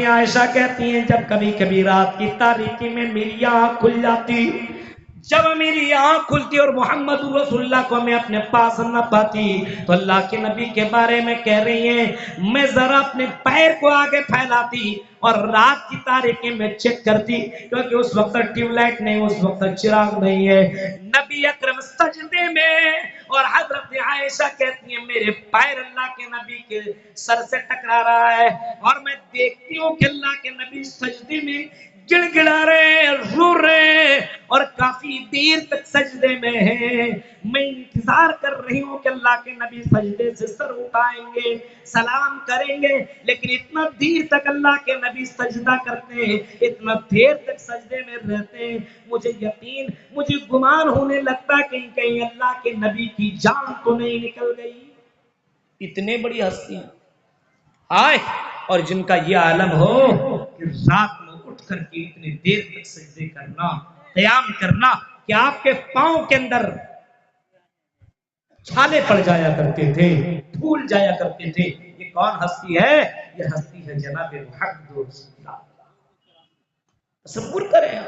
عائشہ کہتی ہیں جب کبھی کبھی رات کی تاریکی میں میری آنکھ کھل جاتی، جب میری آنکھ کھلتی اور محمد رسول اللہ کو میں اپنے پاس نہ پاتی تو اللہ کے نبی کے بارے میں کہہ رہی ہیں میں ذرا اپنے پیر کو آگے پھیلاتی اور رات کی تاریکی میں چیک کرتی، کیونکہ اس وقت ٹیوب لائٹ نہیں، اس وقت چراغ نہیں ہے، نبی اکرم سجدے میں، اور حضرت عائشہ کہتی ہیں میرے پیر اللہ کے نبی کے سر سے ٹکرا رہا ہے اور میں دیکھتی ہوں کہ اللہ کے نبی سجدے میں گڑ گڑا رہے، رو رہے اور کافی دیر تک سجدے میں ہیں۔ میں انتظار کر رہی ہوں کہ اللہ کے نبی سجدے سے سر اٹھائیں گے، سلام کریں گے، لیکن اتنا دیر تک اللہ کے نبی سجدہ کرتے ہیں، اتنا دیر تک سجدے میں رہتے ہیں، مجھے گمان ہونے لگتا کہ کہیں اللہ کے نبی کی جان تو نہیں نکل گئی۔ اتنے بڑی ہستیاں آئے اور جن کا یہ عالم ہو کہ رات میں اٹھ کر کے اتنی دیر تک سجدے کرنا، قیام کرنا کہ آپ کے پاؤں کے اندر چھالے پڑ جایا کرتے تھے، پھول جایا کرتے تھے۔ یہ کون ہستی ہے؟ یہ ہستی ہے جناب محمد رسول اللہ۔ تصور کریں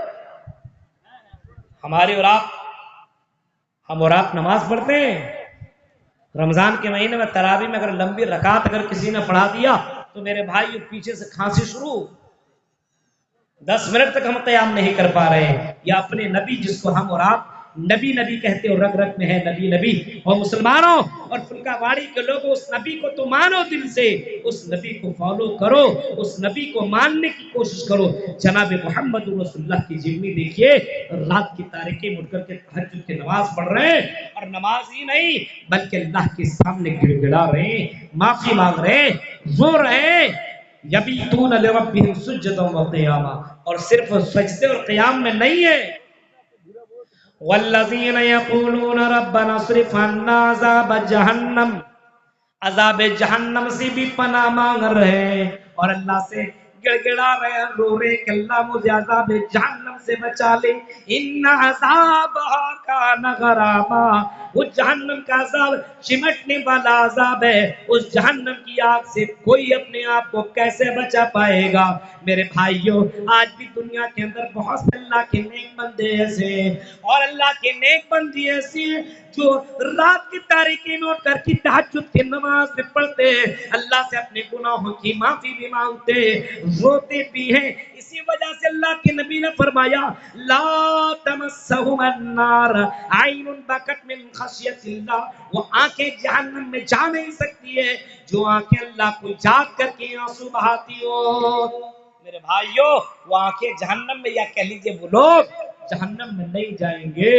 ہمارے اور آپ، ہم اور آپ نماز پڑھتے ہیں رمضان کے مہینے میں تراویح میں، اگر لمبی رکعت اگر کسی نے پڑھا دیا تو میرے بھائی پیچھے سے کھانسی شروع، 10 منٹ تک ہم قیام نہیں کر پا رہے ہیں۔ یا اپنے نبی جس کو ہم اور آپ نبی نبی کہتے اور رگ رگ میں ہے نبی نبی، اور مسلمانوں اور فلکا واڑی کے لوگوں اس نبی کو تو مانو دل سے، اس نبی کو فالو کرو، اس نبی کو ماننے کی کوشش کرو۔ جناب محمد رسول اللہ کی جرمی دیکھیے، رات کی تاریکی میں اٹھ کر کے تہجد کی نماز پڑھ رہے ہیں، اور نماز ہی نہیں بلکہ اللہ کے سامنے گڑ گڑا رہے ہیں، معافی مانگ رہے ہیں، رو رہے ہیں، یبیتون لربہم سجدا وقیاما، اور صرف سجدے اور قیام میں نہیں ہے، والذین یقولون ربنا اصرف عنا عذاب جہنم، عذاب جہنم سے بھی پناہ مانگ رہے ہیں اور اللہ سے گڑ گڑا رہے ہیں، رو رہے کہ اللہ مجھے عذاب جہنم سے بچا لے، ان عذابہا کان غراما، وہ جہنم کا عذاب چمٹنے والا عذاب ہے، اس جہنم کی آگ سے کوئی اپنے آپ کو کیسے بچا پائے گا؟ میرے بھائیوں، آج بھی دنیا کے اندر بہت سے اللہ کے نیک بندے ایسے ہیں، اور اللہ کے نیک بندے ایسے ہیں جو رات کی تاریکی میں اٹھ کر کی تہجد کی نماز بھی پڑھتے ہیں، اللہ سے اپنے گناہوں کی معافی بھی مانگتے ہیں، روتے بھی ہیں۔ اسی وجہ سے اللہ کے نبی نے فرمایا لا تمسہم النار عین بکت من خشیت اللہ، وہ آنکھیں جہنم میں جا نہیں سکتی ہے جو آنکھیں اللہ کو یاد کر کے آنسو بہاتی ہو۔ میرے بھائیوں، وہ آنکھیں جہنم میں، یا کہہ لیجئے وہ لوگ جہنم میں نہیں جائیں گے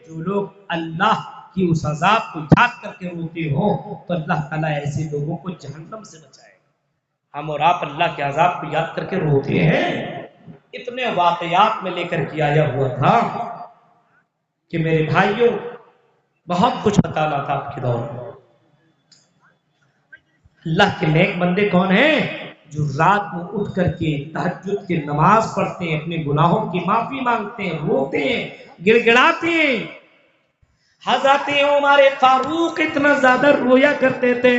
جو لوگ اللہ کی اس عذاب کو یاد کر کے روتے ہو، تو اللہ تعالیٰ ایسے لوگوں کو جہنم سے بچائے گا۔ ہم اور آپ اللہ کے عذاب کو یاد کر کے روتے ہیں، اتنے واقعات میں لے کر کے آیا ہوا تھا کہ میرے بھائیوں بہت کچھ بتانا تھا آپ کے دور میں۔ اللہ کے نیک بندے کون ہیں؟ جو رات میں اٹھ کر کے تہجد کی نماز پڑھتے ہیں، اپنے گناہوں کی معافی مانگتے ہیں، روتے ہیں، گڑ گڑاتے ہیں۔ حضرت عمر فاروق اتنا زیادہ رویا کرتے تھے،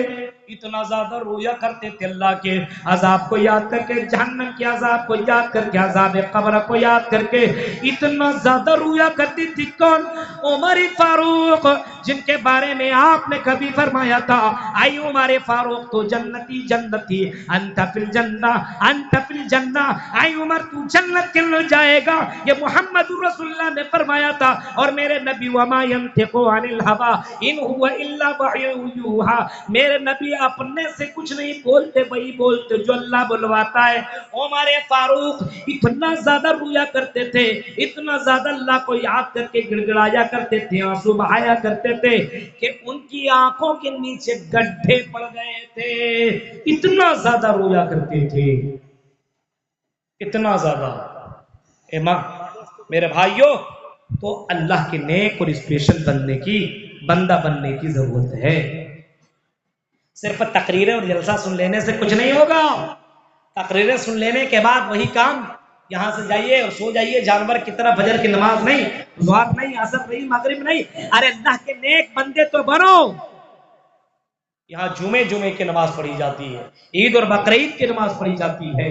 اتنا زیادہ رویا کرتے تھے، اللہ کے عذاب کو یاد کر کے، جہنم کے عذاب کو یاد کر کے، عذاب قبر کو یاد کر کے اتنا زیادہ رویا کرتی تھی۔ کون؟ عمر فاروق، جن کے بارے میں آپ نے کبھی فرمایا تھا اے عمر فاروق تو جنتی جنتی، انت فی الجنہ انت فی الجنہ، اے عمر تو جنت کے لے جائے گا، یہ محمد رسول اللہ نے فرمایا تھا۔ اور میرے نبی وما ينطق عن الهوى ان هو الا وحی یوحى، میرے نبی اپنے سے کچھ نہیں بولتے، وہی بولتے جو اللہ بلواتا ہے۔ عمر فاروق اتنا زیادہ رویا کرتے تھے، اتنا زیادہ اللہ کو یاد کر کے گڑ گڑایا کرتے تھے، آنسو بہایا کرتے تھے کہ ان کی آنکھوں کے نیچے گڈھے پڑ گئے تھے، اتنا زیادہ رویا کرتے تھے، اتنا زیادہ۔ میرے بھائیوں، تو اللہ کے نیک اور اسپیشل بندہ بننے کی ضرورت ہے۔ صرف تقریریں اور جلسہ سن لینے سے کچھ نہیں ہوگا۔ تقریریں سن لینے کے بعد وہی کام، یہاں سے جائیے اور سو جائیے جانور کی طرح، فجر کی نماز نہیں، ظہر نہیں، عصر نہیں، مغرب نہیں۔ ارے اللہ کے نیک بندے تو بنو۔ یہاں جمعے کی نماز پڑھی جاتی ہے، عید اور بقرعید کی نماز پڑھی جاتی ہے،